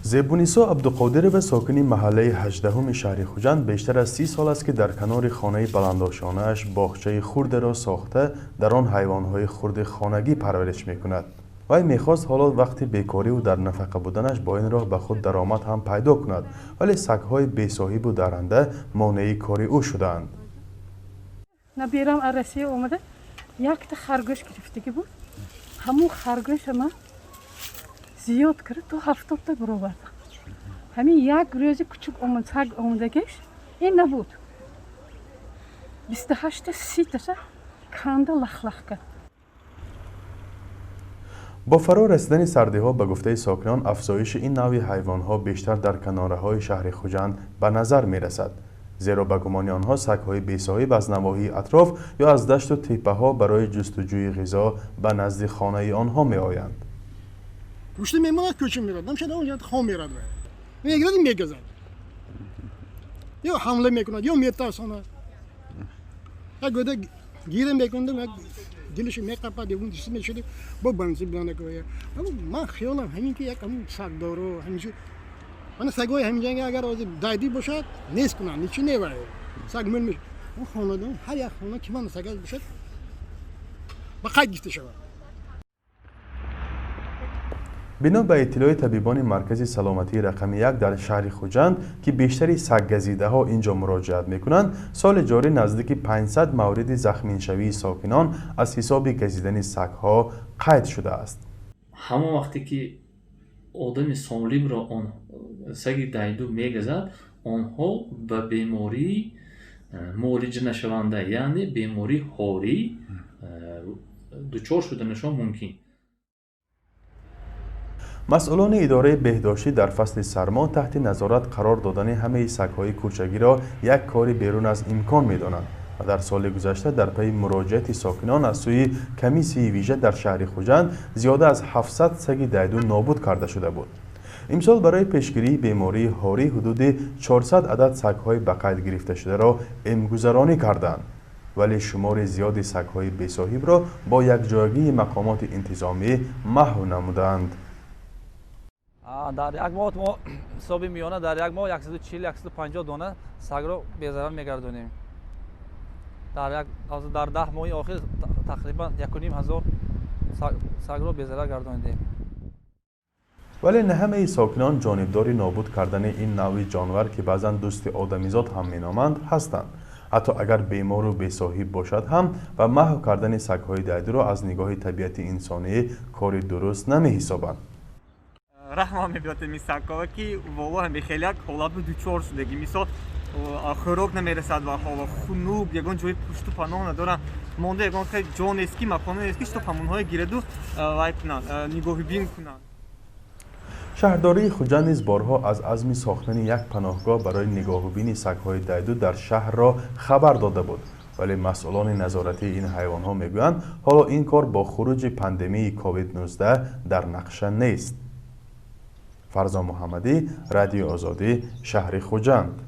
زیبونیسا عبدالقادر و ساکن محله 18 شهر خوجند بیشتر از 30 سال است که در کنار خانه بلندآشانه‌اش باغچه خرد را ساخته در آن حیوانات خرد خانگی پرورش می‌کند. وی می‌خواست حالا وقتی بیکاری و در نفقه بودنش با این راه به خود درآمد هم پیدا کند، ولی سگ‌های بی‌صاحب و درنده مانع کار او شدند. نبیرم عروسی اومده یک تا خرگوش گرفتگی بود. همون خرگوش ما زیاد کرد تو 70 تا برآورد. همین یک روز کوچک اومد سگ اومدگیش این نبود. 28 تا 30 تا کنده لخ لخ کرد. با فرا رسیدن سردی‌ها به گفته ساکنان افزایش این نوع حیوان‌ها بیشتر در کناره‌های شهر خوجند به نظر می‌رسد. زیرا به گمان آنها سگ‌های بی‌صاحب از نواحی اطراف یا از دشت و تپه‌ها برای جستجوی غذا به نزد خانه آنها می‌آیند. گوشت میمونه کوچه میرد نمیشه اونجا خام میرد میگرد میگذن یا حمله میکنه یا میترسونه اگه گیرم میکنه من دلش میقپه اون چیزی میشه با بنزین بیانه کنه من خیالم همین که یک همون سگ داره همیشه من سگای همین جنگ اگر از دایدی باشد نیست کنن چی نمیبره سگ من میشه اون خانواده هر یک خانه که من سگ باشد با قید گفته شود. بنا به اطلاع طبیبان مرکز سلامتی رقم 1 در شهر خوجند که بیشتری سگ‌گزیده ها اینجا مراجعت میکنند، سال جاری نزدیک 500 مورد زخمی شوی ساکنان از حساب گزیدن سگ‌ها قید شده است. همون وقتی که آدم سالم را آن سگ دایدو میگذد آنها به بیماری معالجه نشونده یعنی بیماری هاری دچار شدنشان ممکن. مسئولان اداره بهداشتی در فصل سرما تحت نظارت قرار دادن همه سگ‌های کوچگی را یک کار بیرون از امکان می‌دانند و در سال گذشته در پی مراجعت ساکنان از سوی کمیسیون ویژه در شهر خوجند زیاده از 700 سگ دایدو نابود کرده شده بود. امسال برای پیشگیری بیماری هاری حدود 400 عدد سگ‌های به قید گرفته شده را امگذرانی کردند، ولی شمار زیادی سگ‌های بی‌صاحب را با یکجایگی مقامات انتظامی محو نمودند. در یک ماه ما حساب میانه در یک ماه 140-150 دانه سگ را بی‌ضرر میگردانیم. در 10 ماه آخر تقریبا 1,500 سگ را بی‌ضرر گردانیدیم. ولی نه همه ساکنان جانبدار نابود کردن این نوع جانور که بعضا دوست آدمیزاد هم مینامند هستند. حتی اگر بیمار و بی‌صاحب باشد هم و محو کردن سگ‌های دایدو را از نگاه طبیعت انسانی کار درست نمی‌حسابند. رحم می‌بیاد می سگ‌ها که والله هم خیلی حالت دوچار شدگی مثلا خوراک نمی‌رسد و حالا خنوب یگان جای پشت و پناه ندارن مانده یگان خیلی جان است که مکان است که تو همونهای گیرد و وای کنن نگاهی بین کنن. شهرداری خوجند نیز بارها از عزم ساختن یک پناهگاه برای نگاهبین سگ‌های دایدو در شهر را خبر داده بود، ولی مسئولان نظارتی این حیوان‌ها میگویند حالا این کار با خروج پاندمی کووید 19 در نقشه نیست. فرزان محمدی، رادیو آزادی، شهر خوجند.